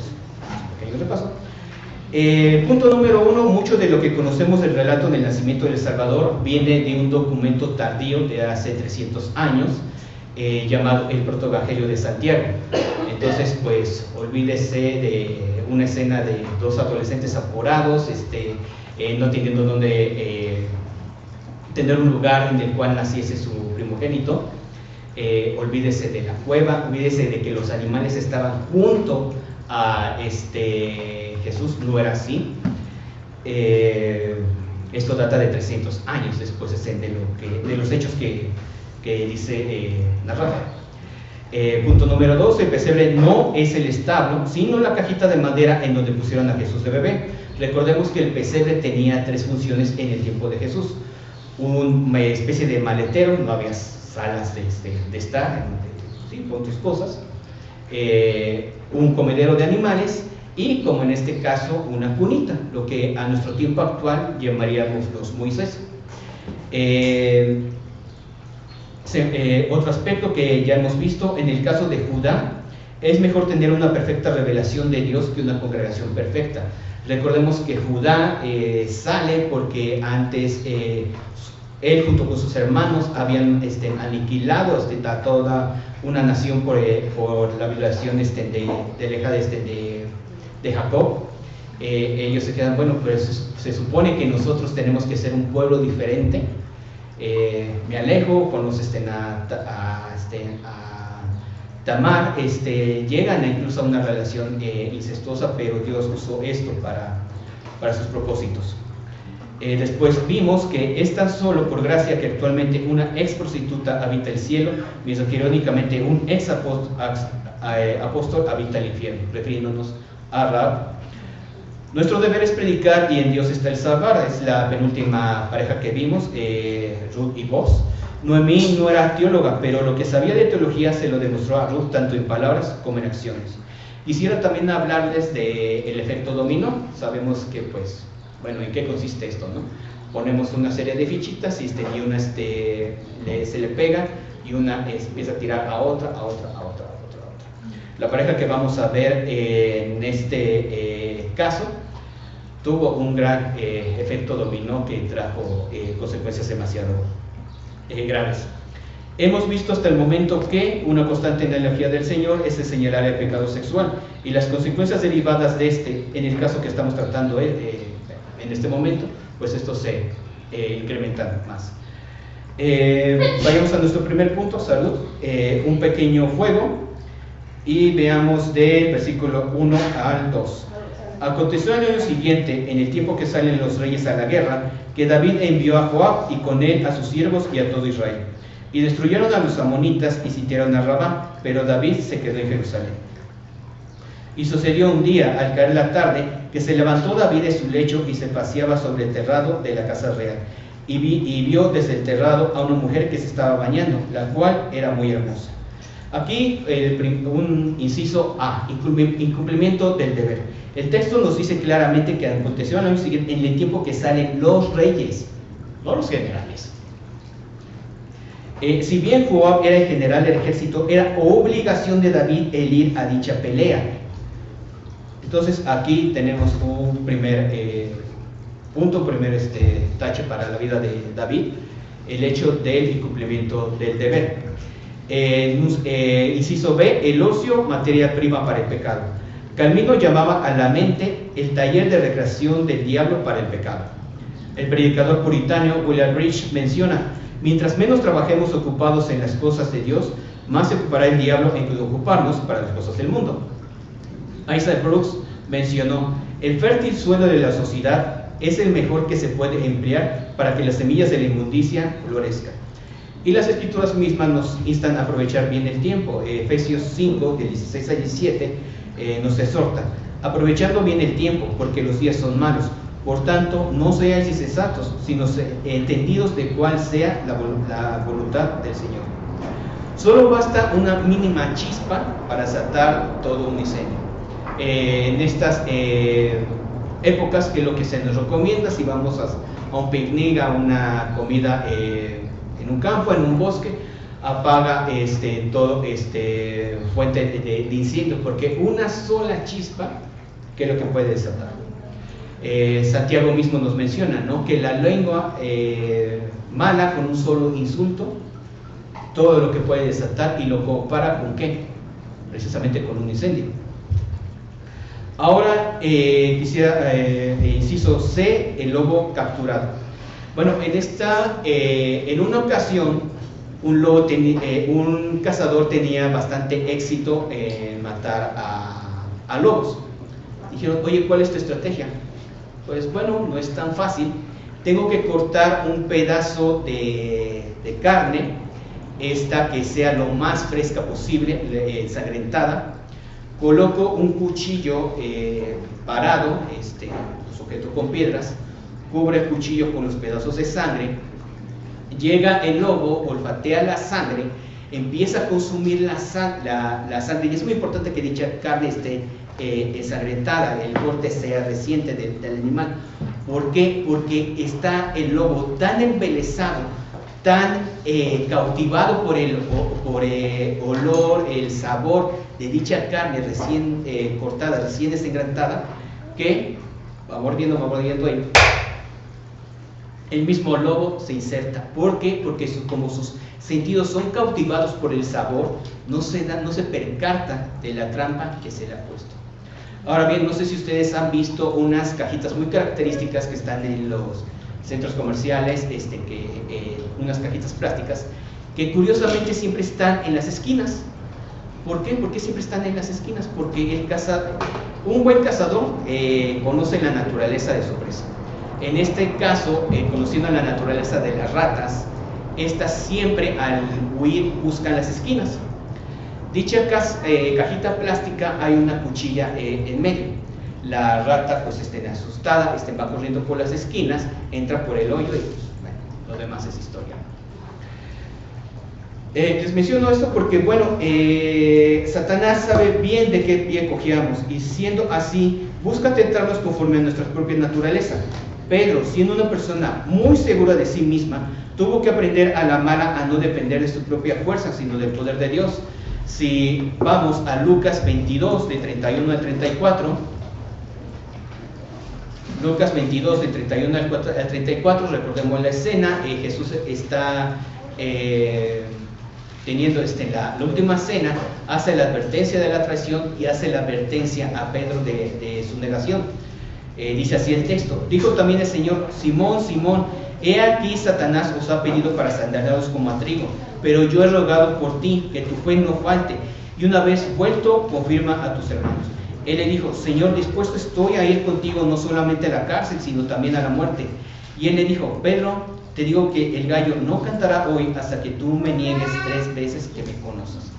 pues un pequeño repaso. Punto número 1, mucho de lo que conocemos del relato del nacimiento del Salvador viene de un documento tardío de hace 300 años, llamado el Protoevangelio de Santiago. Entonces, pues, olvídese de una escena de dos adolescentes apurados, no teniendo donde tener un lugar en el cual naciese su primogénito. Olvídese de la cueva, olvídese de que los animales estaban junto a Jesús. No era así. Esto data de 300 años después de los hechos que dice narrar. Punto número 2, el pesebre no es el establo, sino la cajita de madera en donde pusieron a Jesús de bebé. Recordemos que el pesebre tenía 3 funciones en el tiempo de Jesús: una especie de maletero, no había salas de estar, ¿sí?, con tus cosas, un comedero de animales y, como en este caso, una cunita, lo que a nuestro tiempo actual llamaríamos los Moisés. Otro aspecto que ya hemos visto, en el caso de Judá, es mejor tener una perfecta revelación de Dios que una congregación perfecta. Recordemos que Judá sale porque antes él junto con sus hermanos habían aniquilado a toda una nación por la violación de la hija de Jacob. Ellos se quedan, bueno, pues se supone que nosotros tenemos que ser un pueblo diferente. Me alejo con los a Tamar, llegan incluso a una relación incestuosa, pero Dios usó esto para sus propósitos. Después vimos que es tan solo por gracia que actualmente una ex prostituta habita el cielo, mientras que irónicamente un ex apóstol habita el infierno, refiriéndonos a Rahab. Nuestro deber es predicar y en Dios está el salvar. Es la penúltima pareja que vimos, Ruth y Boaz. Noemí no era teóloga, pero lo que sabía de teología se lo demostró a Ruth tanto en palabras como en acciones. Quisiera también hablarles del efecto dominó. Sabemos que, pues, bueno, ¿en qué consiste esto, no? Ponemos una serie de fichitas y una se le pega y una empieza a tirar a otra. La pareja que vamos a ver en este caso tuvo un gran efecto dominó que trajo consecuencias demasiado graves. Hemos visto hasta el momento que una constante en la energía del Señor es el señalar el pecado sexual y las consecuencias derivadas de en el caso que estamos tratando en este momento, pues esto se incrementa más. Vayamos a nuestro primer punto, salud. Un pequeño juego. Y veamos del versículo 1 al 2. Aconteció al año siguiente, en el tiempo que salen los reyes a la guerra, que David envió a Joab y con él a sus siervos y a todo Israel. Y destruyeron a los amonitas y sitiaron a Rabá, pero David se quedó en Jerusalén. Y sucedió un día, al caer la tarde, que se levantó David de su lecho y se paseaba sobre el terrado de la casa real. Y vio desde el terrado a una mujer que se estaba bañando, la cual era muy hermosa. Aquí un inciso A, incumplimiento del deber. El texto nos dice claramente que aconteció al año siguiente, en el tiempo que salen los reyes, no los generales. Si bien Joab era el general del ejército, era obligación de David el ir a dicha pelea. Entonces aquí tenemos un primer punto, tache para la vida de David, el hecho del incumplimiento del deber. Inciso B, el ocio, materia prima para el pecado. Calvino llamaba a la mente el taller de recreación del diablo para el pecado. El predicador puritano William Rich menciona: mientras menos trabajemos ocupados en las cosas de Dios, más se ocupará el diablo en ocuparnos para las cosas del mundo. Isaac Brooks mencionó: el fértil suelo de la sociedad es el mejor que se puede emplear para que las semillas de la inmundicia florezcan. Y las escrituras mismas nos instan a aprovechar bien el tiempo. Efesios 5, del 16 al 17, nos exhorta: aprovechando bien el tiempo, porque los días son malos. Por tanto, no seáis insensatos, sino entendidos de cuál sea la voluntad del Señor. Solo basta una mínima chispa para desatar todo un incendio. En estas épocas, que es lo que se nos recomienda si vamos a un picnic, a una comida en un campo, en un bosque, apaga todo fuente de incendio, porque una sola chispa, ¿qué es lo que puede desatar? Santiago mismo nos menciona, ¿no?, que la lengua mala, con un solo insulto, todo lo que puede desatar, y lo compara ¿con qué? Precisamente con un incendio. Ahora quisiera, inciso C, el lobo capturado. Bueno, en una ocasión, un cazador tenía bastante éxito en matar a lobos. Dijeron, oye, ¿cuál es tu estrategia? Pues bueno, no es tan fácil. Tengo que cortar un pedazo de carne, esta que sea lo más fresca posible, ensangrentada. Coloco un cuchillo parado, sujeto con piedras, cubre el cuchillo con los pedazos de sangre. Llega el lobo, olfatea la sangre, empieza a consumir la sangre, y es muy importante que dicha carne esté ensangrentada, el corte sea reciente del animal. ¿Por qué? Porque está el lobo tan embelesado, tan cautivado por el olor, el sabor de dicha carne recién cortada, recién ensangrentada, que va mordiendo y el mismo lobo se inserta. ¿Por qué? Porque como sus sentidos son cautivados por el sabor, no se percata de la trampa que se le ha puesto. Ahora bien, no sé si ustedes han visto unas cajitas muy características que están en los centros comerciales, unas cajitas plásticas, que curiosamente siempre están en las esquinas. ¿Por qué? ¿Por qué siempre están en las esquinas? Porque un buen cazador conoce la naturaleza de su presa. En este caso, conociendo la naturaleza de las ratas, estas siempre al huir buscan las esquinas. Dicha cajita plástica, hay una cuchilla en medio. La rata pues asustada, va corriendo por las esquinas, entra por el hoyo y pues, bueno, lo demás es historia. Les menciono esto porque, bueno, Satanás sabe bien de qué pie cogíamos, y siendo así, busca tentarnos conforme a nuestra propia naturaleza. Pedro, siendo una persona muy segura de sí misma, tuvo que aprender a la mala a no depender de su propia fuerza, sino del poder de Dios. Si vamos a Lucas 22, de 31 al 34, Lucas 22, de 31 al 34, recordemos la escena. Jesús está teniendo la última cena, hace la advertencia de la traición y hace la advertencia a Pedro de su negación. Dice así el texto: dijo también el Señor: Simón, Simón, he aquí Satanás os ha pedido para sandalaros como a trigo, pero yo he rogado por ti que tu fe no falte, y una vez vuelto confirma a tus hermanos. Él le dijo: Señor, dispuesto estoy a ir contigo no solamente a la cárcel, sino también a la muerte. Y él le dijo: Pedro, te digo que el gallo no cantará hoy hasta que tú me niegues 3 veces que me conoces.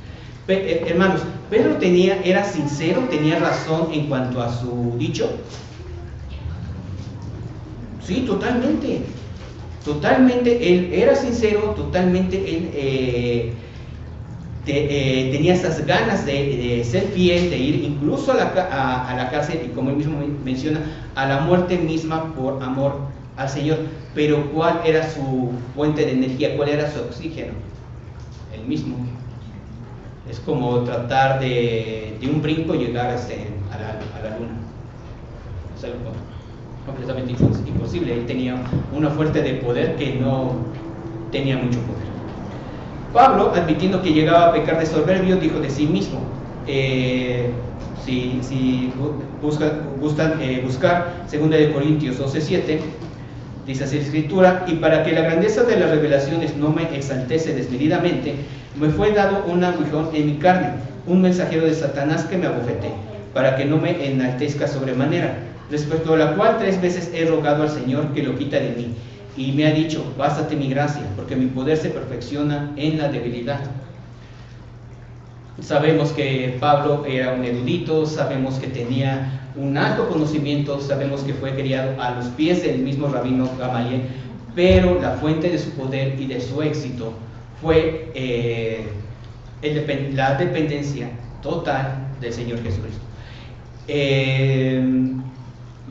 Hermanos, Pedro era sincero, tenía razón en cuanto a su dicho. Sí, totalmente. Totalmente, él era sincero, totalmente él tenía esas ganas de ser fiel, de ir incluso a la cárcel, y como él mismo menciona, a la muerte misma por amor al Señor. Pero ¿cuál era su fuente de energía? ¿Cuál era su oxígeno? El mismo. Es como tratar de un brinco llegar a la luna. Es algo completamente imposible. Él tenía una fuente de poder que no tenía mucho poder. Pablo, admitiendo que llegaba a pecar de soberbio, dijo de sí mismo, si gustan buscar 2 Corintios 12:7, dice así la Escritura: y para que la grandeza de las revelaciones no me exaltese desmedidamente, me fue dado un aguijón en mi carne, un mensajero de Satanás que me abofeté, para que no me enaltezca sobremanera, respecto a la cual 3 veces he rogado al Señor que lo quita de mí, y me ha dicho: bástate mi gracia, porque mi poder se perfecciona en la debilidad. Sabemos que Pablo era un erudito, sabemos que tenía un alto conocimiento, sabemos que fue criado a los pies del mismo rabino Gamaliel, pero la fuente de su poder y de su éxito fue la dependencia total del Señor Jesucristo.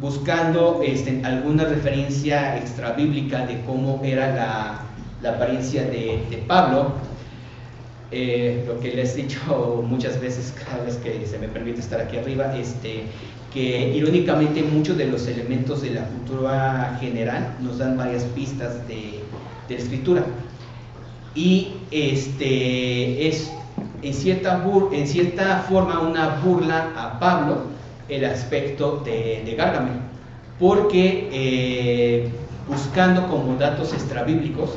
Buscando alguna referencia extrabíblica de cómo era la apariencia de Pablo, lo que les he dicho muchas veces cada vez que se me permite estar aquí arriba, que irónicamente muchos de los elementos de la cultura general nos dan varias pistas de la escritura, y es en cierta forma una burla a Pablo el aspecto de Gargamel, porque buscando como datos extrabíblicos,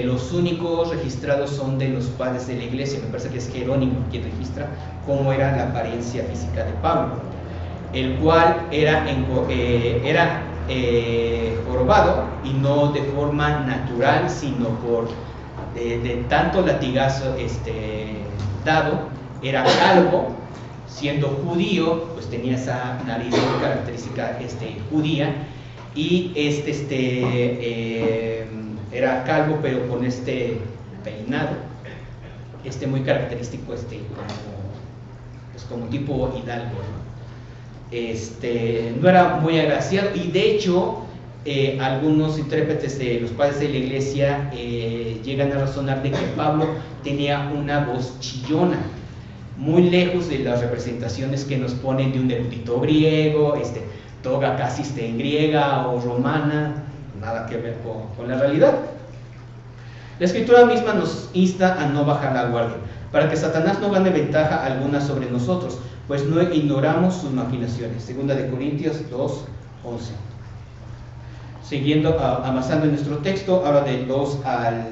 los únicos registrados son de los padres de la iglesia. Me parece que es Jerónimo quien registra cómo era la apariencia física de Pablo, el cual era jorobado, y no de forma natural, sino por de tanto latigazo dado. Era calvo, siendo judío, pues tenía esa nariz muy característica judía, y era calvo, pero con peinado muy característico, como tipo hidalgo, ¿no? No era muy agraciado, y de hecho algunos intérpretes de los padres de la iglesia llegan a razonar de que Pablo tenía una voz chillona, muy lejos de las representaciones que nos ponen de un erudito griego, toga casi en griega o romana, nada que ver con la realidad. La escritura misma nos insta a no bajar la guardia, para que Satanás no gane ventaja alguna sobre nosotros, pues no ignoramos sus maquinaciones. Segunda de Corintios 2:11. Siguiendo, avanzando en nuestro texto, ahora del 2 al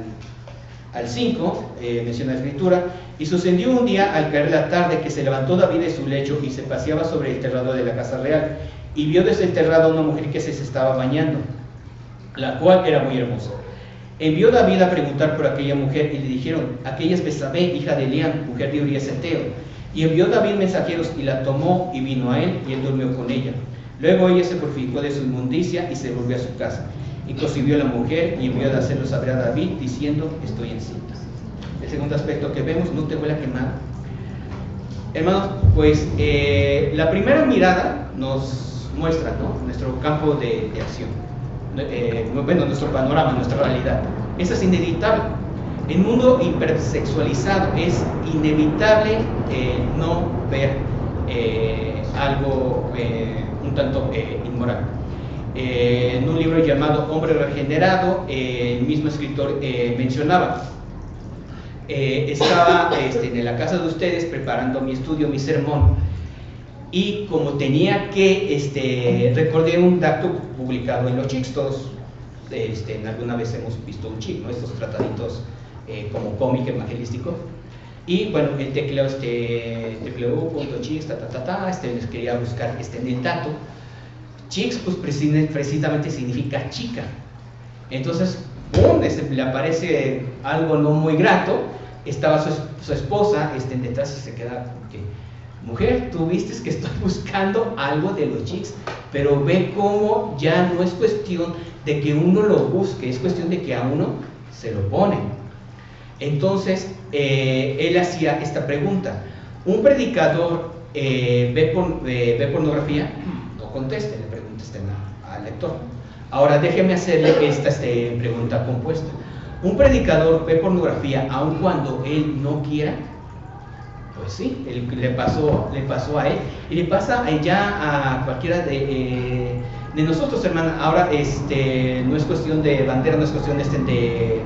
5, menciona la escritura: y sucedió un día, al caer la tarde, que se levantó David de su lecho y se paseaba sobre el terrado de la casa real, y vio desde el terrado a una mujer que se estaba bañando, la cual era muy hermosa. Envió David a preguntar por aquella mujer, y le dijeron: aquella es Betsabé, hija de Elián, mujer de Urías Heteo. Y envió David mensajeros, y la tomó, y vino a él, y él durmió con ella. Luego ella se purificó de su inmundicia, y se volvió a su casa. Y concibió a la mujer, y envió a hacerlo saber a David, diciendo: estoy encinta. El segundo aspecto que vemos: no te huele a quemado. Hermanos, pues la primera mirada nos muestra, ¿no?, nuestro campo de acción. Bueno, nuestro panorama, nuestra realidad. Eso es inevitable. En un mundo hipersexualizado es inevitable no ver algo un tanto inmoral. En un libro llamado Hombre Regenerado, el mismo escritor mencionaba: estaba en la casa de ustedes preparando mi estudio, mi sermón, y como tenía que, recordé un dato publicado en los Chics. Todos alguna vez hemos visto un Chic, ¿no?, estos trataditos como cómic evangelístico. Y bueno, el tecleo tecleo.chics, les quería buscar en el dato. Chics, pues precisamente significa chica. Entonces, ¡pum!, le aparece algo no muy grato. Estaba su esposa detrás, y se queda porque: mujer, tú viste que estoy buscando algo de los Chics. Pero ve cómo ya no es cuestión de que uno lo busque, es cuestión de que a uno se lo pone. Entonces, él hacía esta pregunta: ¿un predicador ve pornografía? No conteste, le pregunta al lector. Ahora déjeme hacerle esta pregunta compuesta: ¿un predicador ve pornografía aun cuando él no quiera? Pues sí, le pasó a él, y le pasa ya a cualquiera de nosotros, hermano. Ahora no es cuestión de bandera, no es cuestión de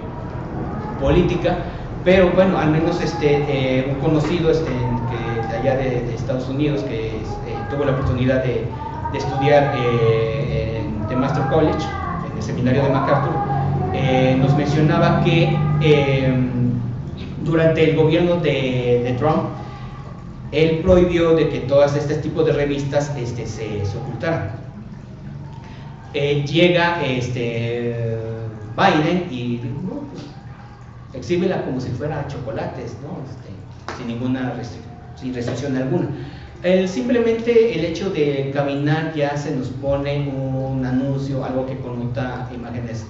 política, pero bueno, al menos un conocido que de allá de Estados Unidos, que tuvo la oportunidad de estudiar en The Master College, en el seminario de MacArthur, nos mencionaba que durante el gobierno de Trump, él prohibió de que todas este tipo de revistas se ocultaran. Llega Biden y exhíbela como si fuera chocolates, ¿no? Sin restricción alguna. Simplemente el hecho de caminar ya se nos pone un anuncio, algo que connota imágenes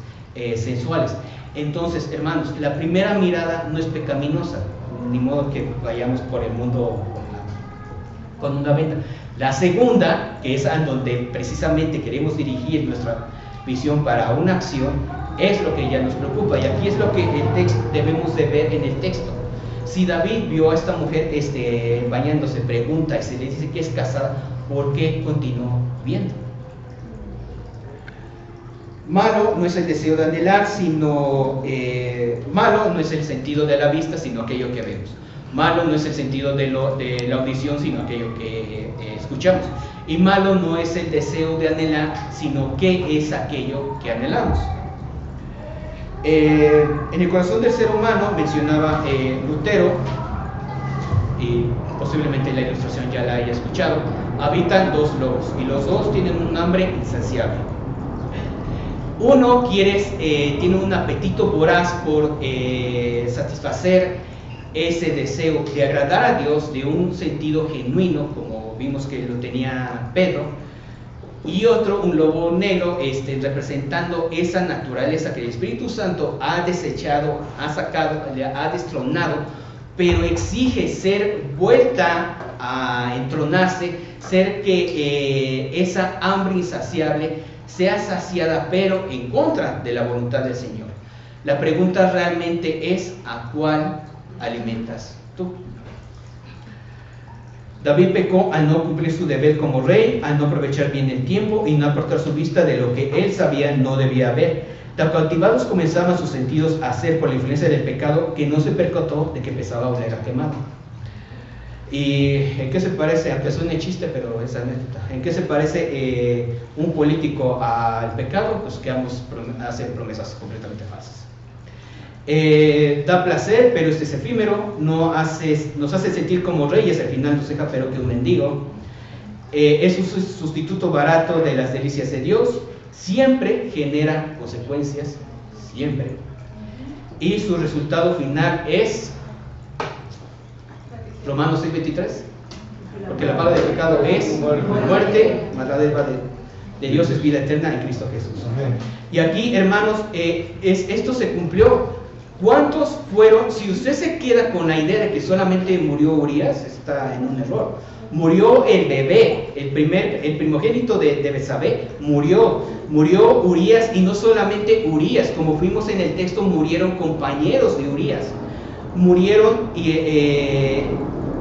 sensuales. Entonces, hermanos, la primera mirada no es pecaminosa, ni modo que vayamos por el mundo con una venda. La segunda, que es a donde precisamente queremos dirigir visión para una acción, es lo que ya nos preocupa. Y aquí es lo que el texto debemos de ver en el texto. Si David vio a esta mujer bañándose, pregunta y se le dice que es casada, ¿por qué continuó viendo? Malo no es el deseo de anhelar, sino malo no es el sentido de la vista, sino aquello que vemos. Malo no es el sentido de la audición, sino aquello que escuchamos. Y malo no es el deseo de anhelar, sino qué es aquello que anhelamos. En el corazón del ser humano, mencionaba Lutero, y posiblemente la ilustración ya la haya escuchado, habitan dos lobos, y los dos tienen un hambre insaciable. Uno tiene un apetito voraz por satisfacer ese deseo de agradar a Dios de un sentido genuino, como vimos que lo tenía Pedro, y otro, un lobo negro, representando esa naturaleza que el Espíritu Santo ha desechado, ha sacado, ha destronado, pero exige ser vuelta a entronarse, ser que esa hambre insaciable sea saciada, pero en contra de la voluntad del Señor. La pregunta realmente es: ¿a cuál alimentas tú? David pecó al no cumplir su deber como rey, al no aprovechar bien el tiempo y no apartar su vista de lo que él sabía no debía ver. Tan cautivados comenzaban sus sentidos a ser por la influencia del pecado, que no se percató de que empezaba a oler a quemado. ¿Y en qué se parece? Aunque suene chiste, pero es anécdota. ¿En qué se parece un político al pecado? Pues que ambos hacen promesas completamente falsas. Da placer, pero es efímero, nos hace sentir como reyes, al final nos deja pero que un mendigo. Es un sustituto barato de las delicias de Dios, siempre genera consecuencias, siempre. Y su resultado final es Romanos 6:23, porque la paga del pecado es muerte, mas la dádiva de Dios es vida eterna en Cristo Jesús. Y aquí, hermanos, esto se cumplió. ¿Cuántos fueron? Si usted se queda con la idea de que solamente murió Urías, está en un error. Murió el bebé, el primogénito de Betsabé, murió Urías, y no solamente Urías, como fuimos en el texto, murieron compañeros de Urías, murieron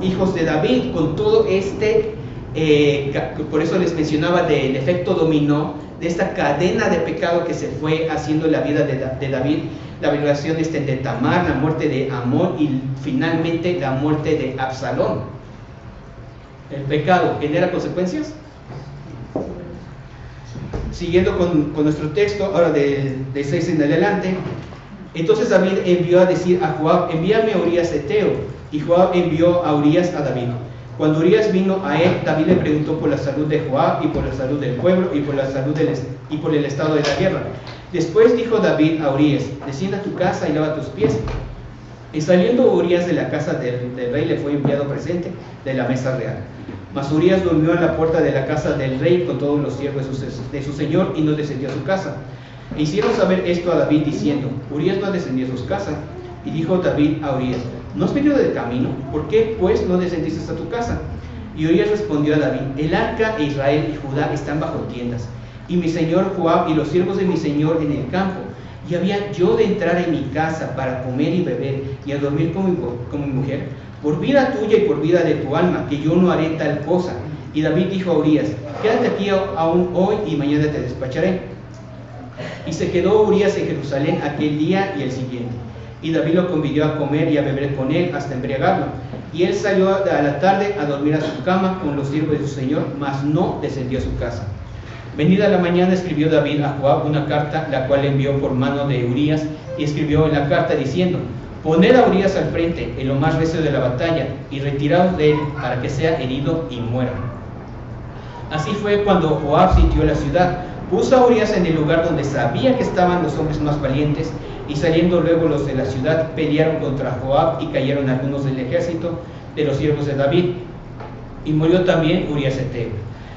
hijos de David, con todo por eso les mencionaba del efecto dominó, de esta cadena de pecado que se fue haciendo en la vida de David, la violación de Tamar, la muerte de Amón y finalmente la muerte de Absalón. ¿El pecado genera consecuencias? Siguiendo con nuestro texto, ahora de 6 en adelante. Entonces David envió a decir a Joab: envíame a Urías Eteo. Y Joab envió a Urías a David. Cuando Urías vino a él, David le preguntó por la salud de Joab y por la salud del pueblo y por la salud y por el estado de la guerra. Después dijo David a Urías: descienda a tu casa y lava tus pies. Y saliendo Urías de la casa del rey, le fue enviado presente de la mesa real. Mas Urías durmió en la puerta de la casa del rey con todos los siervos de su señor, y no descendió a su casa. E hicieron saber esto a David diciendo: Urías no descendió a su casa. Y dijo David a Urías: ¿no has venido de camino? ¿Por qué pues no descendiste a tu casa? Y Urías respondió a David: el arca e Israel y Judá están bajo tiendas, y mi señor Joab y los siervos de mi señor en el campo. Y había yo de entrar en mi casa para comer y beber y a dormir con mi mujer, por vida tuya y por vida de tu alma, que yo no haré tal cosa. Y David dijo a Urías: quédate aquí aún hoy y mañana te despacharé. Y se quedó Urías en Jerusalén aquel día y el siguiente. Y David lo convidó a comer y a beber con él hasta embriagarlo. Y él salió a la tarde a dormir a su cama con los siervos de su señor, mas no descendió a su casa. Venida la mañana, escribió David a Joab una carta, la cual envió por mano de Urías, y escribió en la carta diciendo: poned a Urías al frente en lo más recio de la batalla, y retiraos de él para que sea herido y muera. Así fue cuando Joab sitió la ciudad. Puso a Urías en el lugar donde sabía que estaban los hombres más valientes, y saliendo luego los de la ciudad, pelearon contra Joab, y cayeron algunos del ejército de los siervos de David. Y murió también Urías Eteo.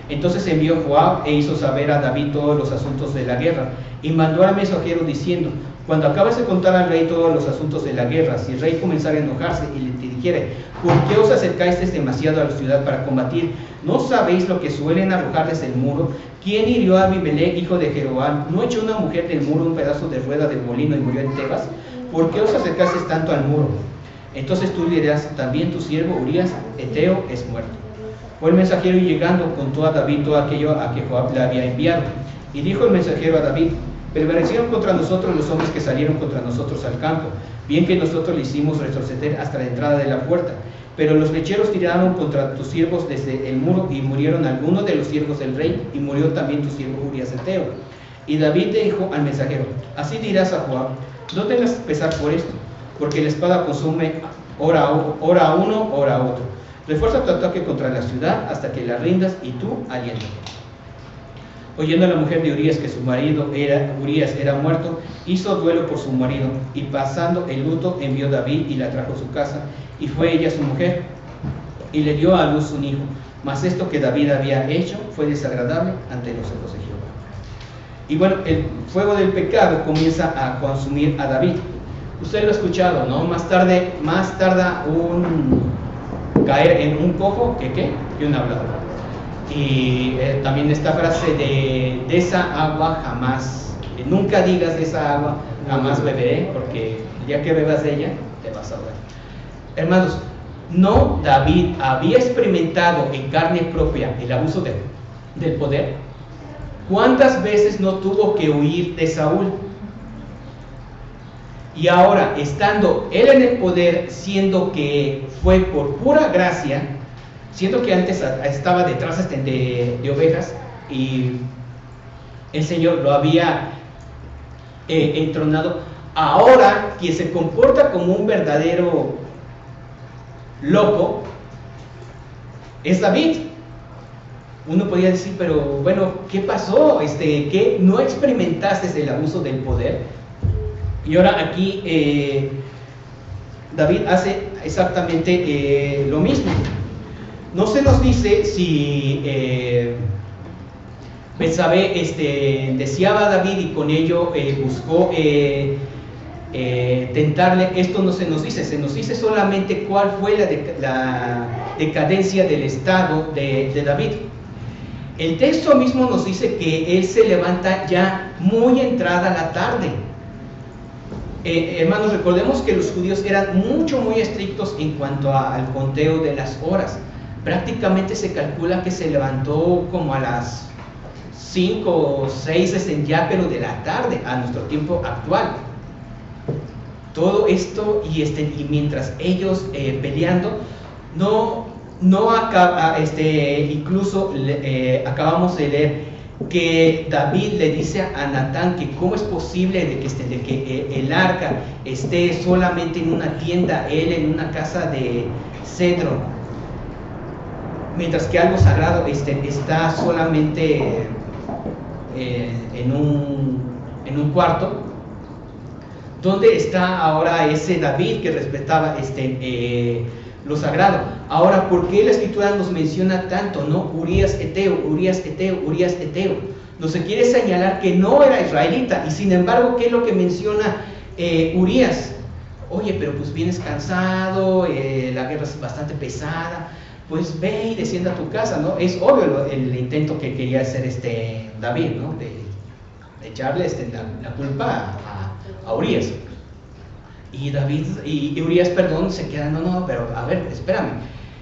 Entonces envió Joab e hizo saber a David todos los asuntos de la guerra, y mandó al mensajero diciendo: cuando acabes de contar al rey todos los asuntos de la guerra, si el rey comenzara a enojarse y le dijere: ¿por qué os acercasteis demasiado a la ciudad para combatir? ¿No sabéis lo que suelen arrojar desde el muro? ¿Quién hirió a Abimelech, hijo de Jeroboam? ¿No echó una mujer del muro un pedazo de rueda del molino y murió en Tebas? ¿Por qué os acercasteis tanto al muro? Entonces tú dirás, también tu siervo Urías, Eteo, es muerto. Fue el mensajero y llegando contó a David todo aquello a que Joab le había enviado. Y dijo el mensajero a David, prevalecieron contra nosotros los hombres que salieron contra nosotros al campo, bien que nosotros le hicimos retroceder hasta la entrada de la puerta. Pero los flecheros tiraron contra tus siervos desde el muro y murieron algunos de los siervos del rey y murió también tu siervo Urías Eteo. Y David dijo al mensajero, así dirás a Joab, no tengas pesar por esto, porque la espada consume ora a uno, ora a otro. Refuerza tu ataque contra la ciudad hasta que la rindas y tú aliéntate. Oyendo a la mujer de Urías que su marido Urías era muerto, hizo duelo por su marido, y pasando el luto envió David y la trajo a su casa, y fue ella su mujer, y le dio a luz un hijo. Mas esto que David había hecho fue desagradable ante los ojos de Jehová. Y bueno, el fuego del pecado comienza a consumir a David. Usted lo ha escuchado, ¿no? Más tarda caer en un cojo que un hablador. Y también esta frase de esa agua jamás, nunca digas de esa agua jamás beberé, porque ya que bebas de ella te vas a ahogar. Hermanos, ¿no David había experimentado en carne propia el abuso del poder? ¿Cuántas veces no tuvo que huir de Saúl? Y ahora, estando él en el poder, siendo que fue por pura gracia, siendo que antes estaba detrás de ovejas y el Señor lo había entronado, ahora quien se comporta como un verdadero loco es David. Uno podría decir, pero bueno, ¿qué pasó? ¿Qué no experimentaste el abuso del poder? Y ahora aquí David hace exactamente lo mismo. No se nos dice si Betsabé deseaba a David y con ello buscó tentarle. Esto no se nos dice solamente cuál fue la decadencia del estado de David. El texto mismo nos dice que él se levanta ya muy entrada la tarde. Hermanos, recordemos que los judíos eran muy estrictos en cuanto al conteo de las horas. Prácticamente se calcula que se levantó como a las 5 o 6 ya, pero de la tarde, a nuestro tiempo actual. Todo esto y mientras ellos peleando, incluso acabamos de leer que David le dice a Natán que cómo es posible de que el arca esté solamente en una tienda, él en una casa de cedro, mientras que algo sagrado está solamente en un cuarto. ¿Dónde está ahora ese David que respetaba lo sagrado? Ahora, ¿por qué la escritura nos menciona tanto, no? Urías Eteo, Urías Eteo, Urías Eteo. No se quiere señalar que no era israelita, y sin embargo, ¿qué es lo que menciona Urías? Oye, pero pues vienes cansado, la guerra es bastante pesada, pues ve y descienda a tu casa, ¿no? Es obvio el intento que quería hacer David, ¿no? De echarle la culpa a Urías. Y David y Urías, se quedan, no, pero a ver, espérame,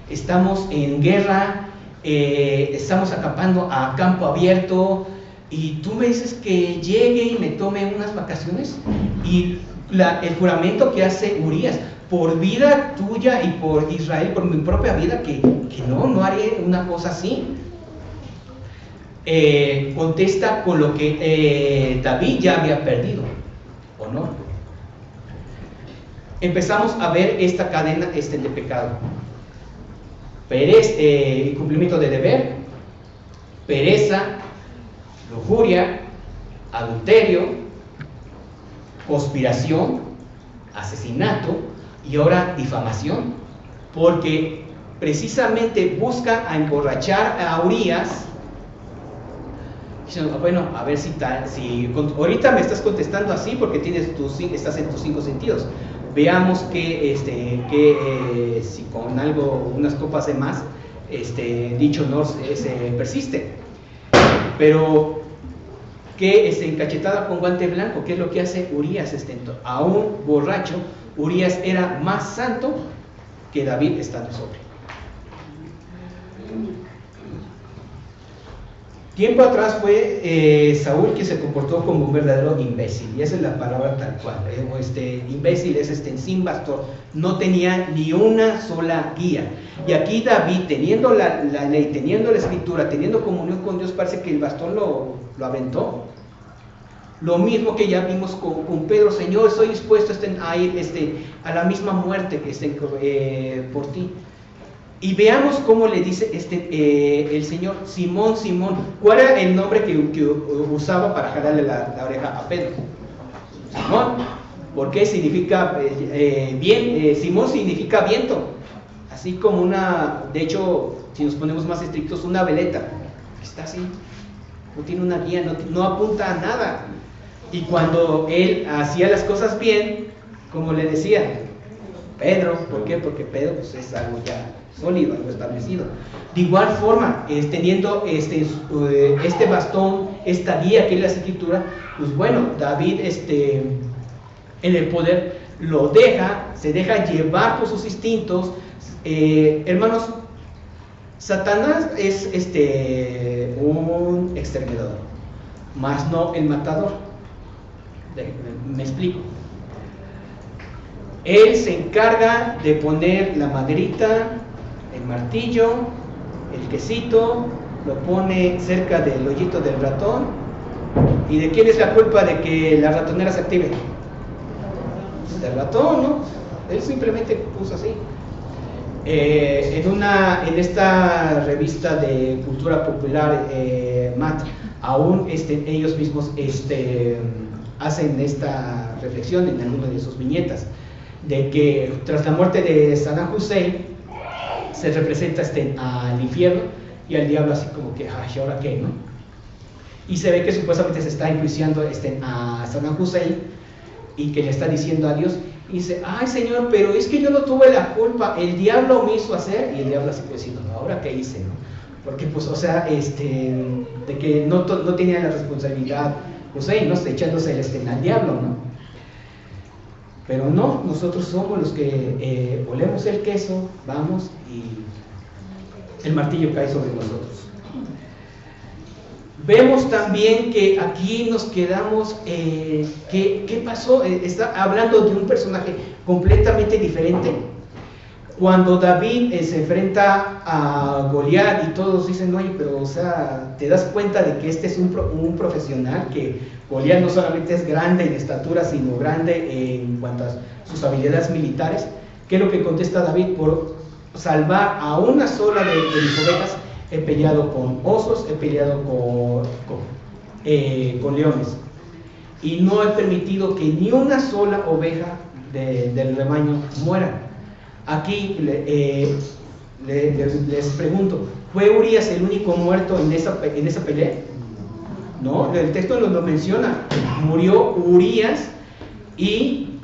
estamos en guerra, estamos acampando a campo abierto, y tú me dices que llegue y me tome unas vacaciones. Y el juramento que hace Urías, por vida tuya y por Israel, por mi propia vida, que no haré una cosa así. Contesta con lo que David ya había perdido, honor. Empezamos a ver esta cadena de pecado. Incumplimiento de deber, pereza, lujuria, adulterio, conspiración, asesinato y ahora difamación, porque precisamente busca a emborrachar a Urías. Bueno, a ver si ahorita me estás contestando así porque estás en tus 5 sentidos. Veamos que si con unas copas de más dicho honor persiste. Pero que encachetada con guante blanco, ¿qué es lo que hace Urías? Aún borracho, Urías era más santo que David estando sobrio. Tiempo atrás fue Saúl que se comportó como un verdadero imbécil, y esa es la palabra tal cual. Imbécil es sin bastón, no tenía ni una sola guía. Y aquí David, teniendo la ley, teniendo la escritura, teniendo comunión con Dios, parece que el bastón lo aventó. Lo mismo que ya vimos con Pedro: Señor, estoy dispuesto a ir a la misma muerte que por ti. Y veamos cómo le dice el Señor: Simón, Simón. ¿Cuál era el nombre que usaba para jalarle la oreja a Pedro? Simón. ¿Por qué? Significa Simón significa viento. Así como de hecho, si nos ponemos más estrictos, una veleta. Está así, no tiene una guía, no apunta a nada. Y cuando él hacía las cosas bien, como le decía Pedro, ¿por qué? Porque Pedro pues, es algo ya sólido, algo establecido. De igual forma, teniendo este bastón, esta guía que es la escritura, pues bueno, David en el poder lo se deja llevar por sus instintos. Hermanos, Satanás es un exterminador, mas no el matador. Me explico. Él se encarga de poner la maderita, el martillo, el quesito, lo pone cerca del hoyito del ratón. ¿Y de quién es la culpa de que la ratonera se active? Del ratón, ¿no? Él simplemente puso así. En esta revista de cultura popular, MAT, aún ellos mismos hacen esta reflexión en alguna de sus viñetas, de que tras la muerte de Saddam Hussein se representa al infierno y al diablo así como que, ay, ¿ahora qué? ¿No? Y se ve que supuestamente se está enjuiciando a Saddam Hussein y que le está diciendo a Dios, y dice: ay, Señor, pero es que yo no tuve la culpa, el diablo me hizo hacer. Y el diablo así pues diciendo: no, ¿ahora qué hice? ¿No? Porque pues, o sea, de que no tenía la responsabilidad Hussein, ¿no? Echándose al diablo, ¿no? Pero no, nosotros somos los que olemos el queso, vamos, y el martillo cae sobre nosotros. Vemos también que aquí nos quedamos, ¿qué pasó? Está hablando de un personaje completamente diferente. Cuando David se enfrenta a Goliat y todos dicen: oye, pero o sea, te das cuenta de que este es un profesional, que Goliat no solamente es grande en estatura, sino grande en cuanto a sus habilidades militares. ¿Qué es lo que contesta David? Por salvar a una sola de mis ovejas, he peleado con osos, he peleado con leones, y no he permitido que ni una sola oveja del rebaño muera. Aquí les pregunto: ¿fue Urías el único muerto en esa pelea? No, el texto lo menciona. Murió Urías y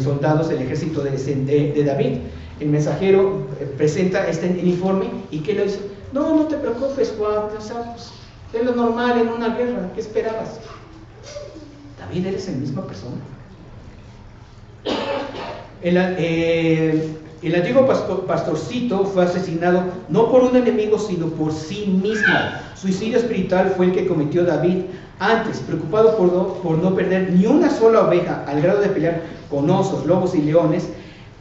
soldados del ejército de David. El mensajero presenta el informe, y ¿qué le dice? No te preocupes, Juan, o sea, pues, es lo normal en una guerra, ¿qué esperabas? David, eres la misma persona. El antiguo pastorcito fue asesinado no por un enemigo, sino por sí mismo. Suicidio espiritual fue el que cometió David. Antes, preocupado por no perder ni una sola oveja, al grado de pelear con osos, lobos y leones,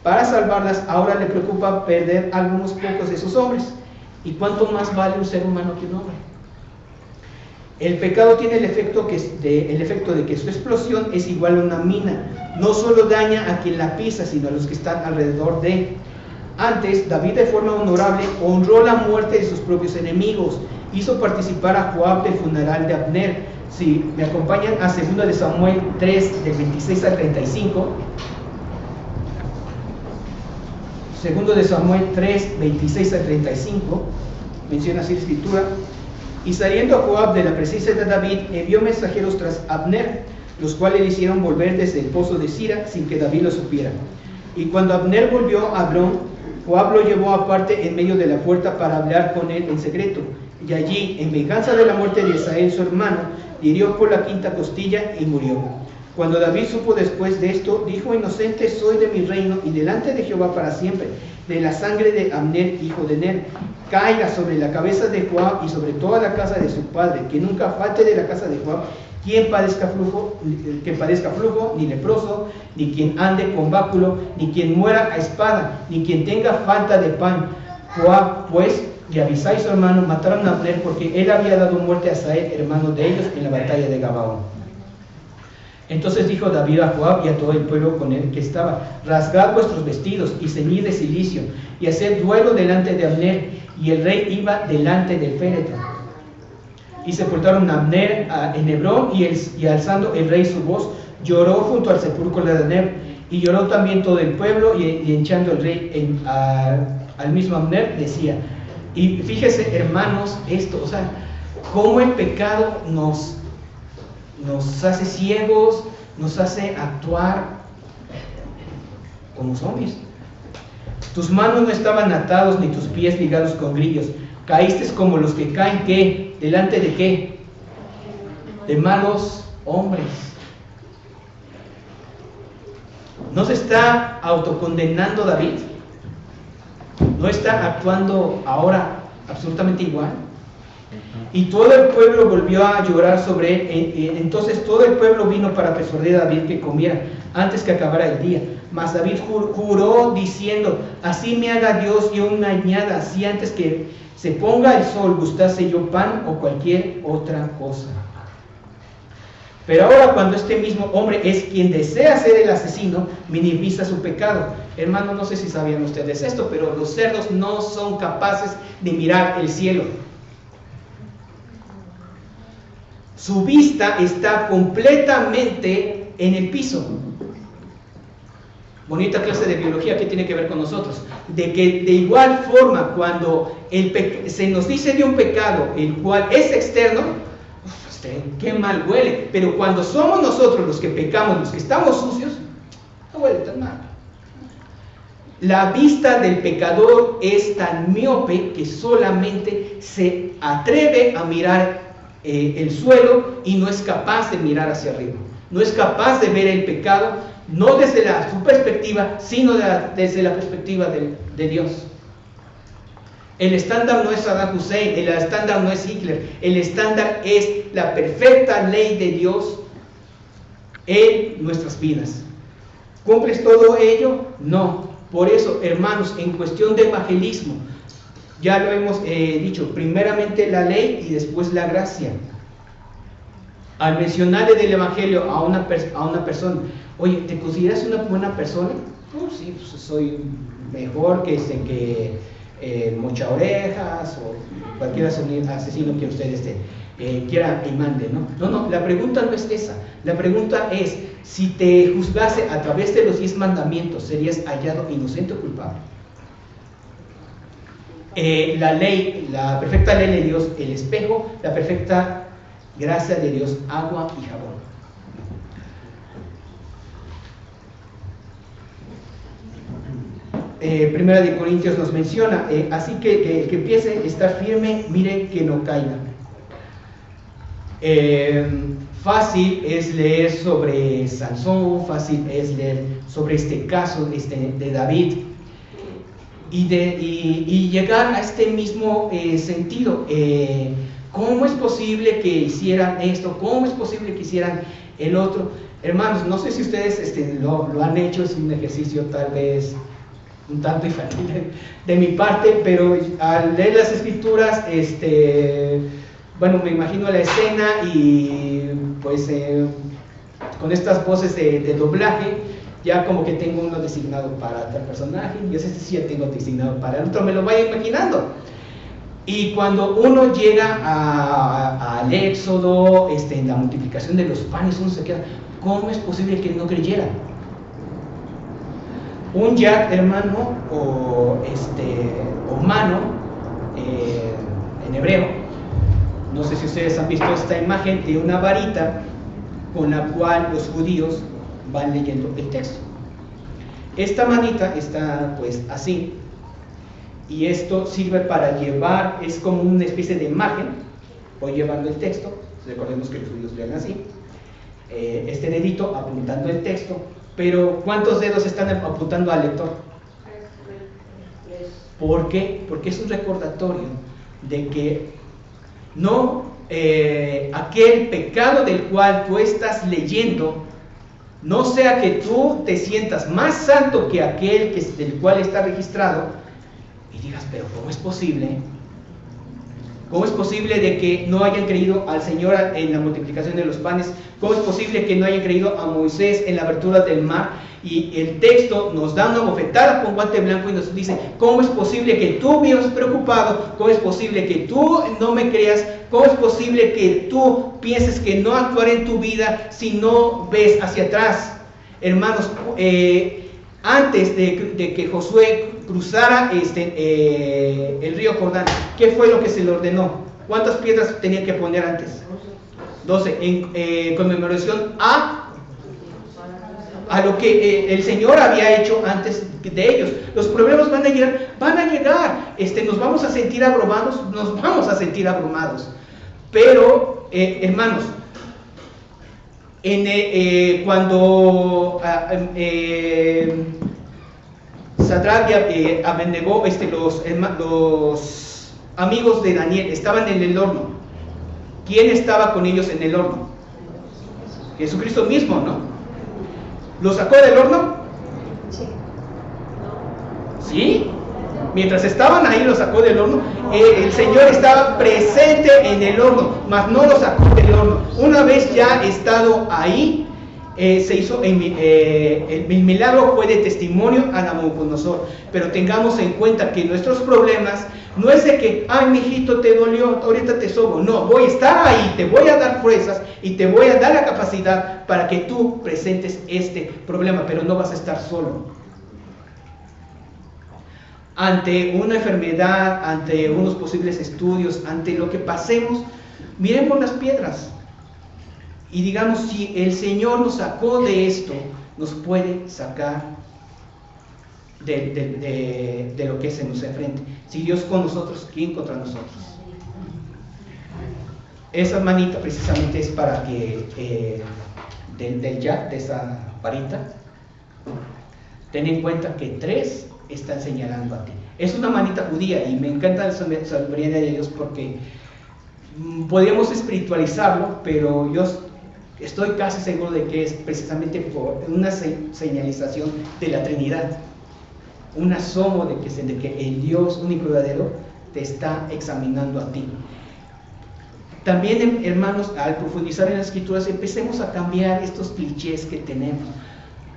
para salvarlas, ahora le preocupa perder algunos pocos de sus hombres. ¿Y cuánto más vale un ser humano que un hombre? El pecado tiene el efecto de que su explosión es igual a una mina. No solo daña a quien la pisa, sino a los que están alrededor de él. Antes, David, de forma honorable, honró la muerte de sus propios enemigos. Hizo participar a Joab del funeral de Abner. Si me acompañan a 2 de Samuel 3, del 26 al 35. 2 de Samuel 3, 26 al 35, menciona así la escritura: y saliendo Joab de la presencia de David, envió mensajeros tras Abner, los cuales le hicieron volver desde el pozo de Sira sin que David lo supiera. Y cuando Abner volvió a Hebrón, Joab lo llevó aparte en medio de la puerta para hablar con él en secreto. Y allí, en venganza de la muerte de Asael su hermano, le hirió por la quinta costilla y murió. Cuando David supo después de esto, dijo: inocente soy de mi reino y delante de Jehová para siempre, de la sangre de Abner, hijo de Ner, caiga sobre la cabeza de Joab y sobre toda la casa de su padre, que nunca falte de la casa de Joab quien padezca flujo, ni leproso, ni quien ande con báculo, ni quien muera a espada, ni quien tenga falta de pan. Joab, pues, y Abisai su hermano mataron a Abner porque él había dado muerte a Asael, hermano de ellos, en la batalla de Gabaón. Entonces dijo David a Joab y a todo el pueblo con él que estaba: rasgad vuestros vestidos y ceñid de cilicio, y haced duelo delante de Abner. Y el rey iba delante del féretro. Y sepultaron a Abner en Hebrón, y alzando el rey su voz, lloró junto al sepulcro de Abner. Y lloró también todo el pueblo, y hinchando el rey al mismo Abner, decía. Y fíjese, hermanos, esto, o sea, cómo el pecado nos hace ciegos, nos hace actuar como zombies. Tus manos no estaban atados, ni tus pies ligados con grillos. Caíste como los que caen, ¿qué? ¿Delante de qué? De malos hombres. ¿No se está autocondenando David? ¿No está actuando ahora absolutamente igual? Y todo el pueblo volvió a llorar sobre él. Entonces todo el pueblo vino para persuadir a David que comiera antes que acabara el día. Mas David juró diciendo: así me haga Dios y una añada, si antes que se ponga el sol gustase yo pan o cualquier otra cosa. Pero ahora, cuando este mismo hombre es quien desea ser el asesino, minimiza su pecado. Hermanos, no sé si sabían ustedes esto, pero los cerdos no son capaces de mirar el cielo. Su vista está completamente en el piso. Bonita clase de biología que tiene que ver con nosotros. De que de igual forma, cuando se nos dice de un pecado, el cual es externo, qué mal huele. Pero cuando somos nosotros los que pecamos, los que estamos sucios, no huele tan mal. La vista del pecador es tan miope que solamente se atreve a mirar el suelo y no es capaz de mirar hacia arriba. No es capaz de ver el pecado, no desde su perspectiva, sino desde la perspectiva de Dios. El estándar no es Saddam Hussein, el estándar no es Hitler, el estándar es la perfecta ley de Dios en nuestras vidas. ¿Cumples todo ello? No. Por eso, hermanos, en cuestión de evangelismo, ya lo hemos dicho, primeramente la ley y después la gracia. Al mencionarle del evangelio a una persona: oye, ¿te consideras una buena persona? Sí, pues soy mejor que mocha orejas o cualquier asesino que ustedes quiera y mande, ¿no? No, la pregunta no es esa. La pregunta es: si te juzgase a través de los 10 mandamientos, ¿serías hallado inocente o culpable? La ley, la perfecta ley de Dios, el espejo, la perfecta gracia de Dios, agua y jabón. Primera de Corintios nos menciona, así que el que empiece a estar firme, mire que no caiga. Fácil es leer sobre Sansón, fácil es leer sobre este caso de David y llegar a este mismo sentido. ¿Cómo es posible que hicieran esto? ¿Cómo es posible que hicieran el otro? Hermanos, no sé si ustedes lo han hecho, es un ejercicio tal vez un tanto infantil de mi parte, pero al leer las escrituras, bueno, me imagino la escena y pues con estas voces de doblaje, ya como que tengo uno designado para tal personaje, y ese sí ya tengo designado para el otro, me lo vaya imaginando. Y cuando uno llega al Éxodo, en la multiplicación de los panes, uno se queda: ¿cómo es posible que no creyeran? Un yad, hermano, o mano, en hebreo, no sé si ustedes han visto esta imagen de una varita con la cual los judíos van leyendo el texto. Esta manita está pues así, y esto sirve para llevar, es como una especie de imagen, voy llevando el texto, recordemos que los judíos leen así, este dedito apuntando el texto, pero ¿cuántos dedos están apuntando al lector? ¿Por qué? Porque es un recordatorio de que no aquel pecado del cual tú estás leyendo, no sea que tú te sientas más santo que aquel del cual está registrado y digas, pero ¿cómo es posible? ¿Cómo es posible de que no hayan creído al Señor en la multiplicación de los panes? ¿Cómo es posible que no hayan creído a Moisés en la abertura del mar? Y el texto nos da una bofetada con guante blanco y nos dice, ¿cómo es posible que tú vivas preocupado? ¿Cómo es posible que tú no me creas? ¿Cómo es posible que tú pienses que no actuaré en tu vida si no ves hacia atrás? Hermanos, antes de que Josué cruzara el río Jordán, ¿qué fue lo que se le ordenó? ¿Cuántas piedras tenía que poner antes? 12, en conmemoración a lo que el Señor había hecho antes de ellos. Los problemas van a llegar, nos vamos a sentir abrumados, pero hermanos, cuando Sadrach y Abednego, los amigos de Daniel estaban en el horno, ¿quién estaba con ellos en el horno? Jesucristo mismo, ¿no? ¿Lo sacó del horno? ¿Sí? Mientras estaban ahí lo sacó del horno. El Señor estaba presente en el horno, mas no lo sacó del horno. Una vez ya estado ahí, se hizo el milagro, fue de testimonio a Nabucodonosor. Pero tengamos en cuenta que nuestros problemas no es de que, ay, mijito, te dolió, ahorita te sobo. No, voy a estar ahí, te voy a dar fuerzas y te voy a dar la capacidad para que tú presentes este problema, pero no vas a estar solo. Ante una enfermedad, ante unos posibles estudios, ante lo que pasemos, miremos las piedras y digamos, si el Señor nos sacó de esto, nos puede sacar de lo que se nos enfrente. Si Dios con nosotros, ¿quién contra nosotros? Esa manita precisamente es para que de esa varita, ten en cuenta que 3 están señalando a ti. Es una manita judía y me encanta la soberanía de Dios porque podríamos espiritualizarlo, pero yo estoy casi seguro de que es precisamente por una señalización de la Trinidad, un asomo de que el Dios único y verdadero te está examinando a ti. También, hermanos, al profundizar en las Escrituras, empecemos a cambiar estos clichés que tenemos.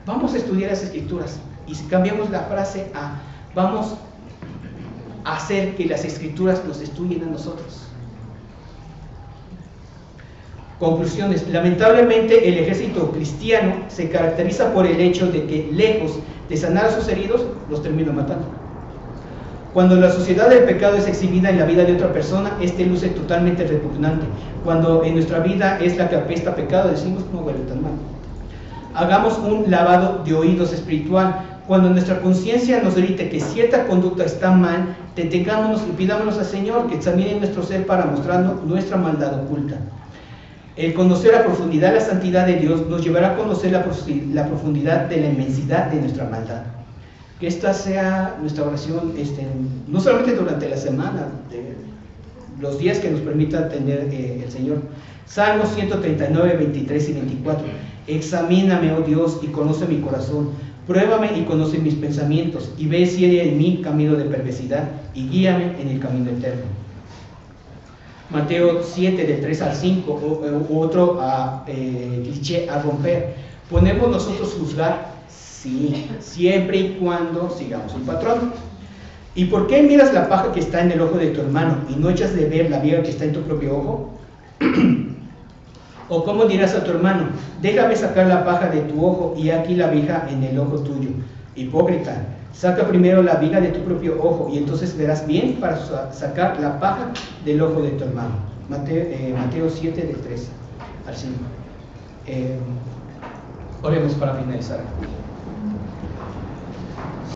Vamos a estudiar las Escrituras y si cambiamos la frase a vamos a hacer que las Escrituras nos estudien a nosotros. Conclusiones. Lamentablemente el ejército cristiano se caracteriza por el hecho de que lejos de sanar a sus heridos, los termina matando. Cuando la sociedad del pecado es exhibida en la vida de otra persona, este luce totalmente repugnante. Cuando en nuestra vida es la que apesta pecado, decimos no huele tan mal. Hagamos un lavado de oídos espiritual. Cuando nuestra conciencia nos grite que cierta conducta está mal, detengámonos y pidámonos al Señor que examine nuestro ser para mostrarnos nuestra maldad oculta. El conocer a profundidad la santidad de Dios nos llevará a conocer la profundidad de la inmensidad de nuestra maldad. Que esta sea nuestra oración, no solamente durante la semana, los días que nos permita tener el Señor. Salmos 139, 23 y 24. Examíname, oh Dios, y conoce mi corazón. Pruébame y conoce mis pensamientos, y ve si hay en mí camino de perversidad, y guíame en el camino eterno. Mateo 7, del 3 al 5, otro cliché a romper. ¿Podemos nosotros juzgar? Sí, siempre y cuando sigamos un patrón. ¿Y por qué miras la paja que está en el ojo de tu hermano y no echas de ver la viga que está en tu propio ojo? ¿O cómo dirás a tu hermano, déjame sacar la paja de tu ojo y aquí la viga en el ojo tuyo? Hipócrita, saca primero la viga de tu propio ojo y entonces verás bien para sacar la paja del ojo de tu hermano. Mateo 7, del 3 al 5. Oremos para finalizar.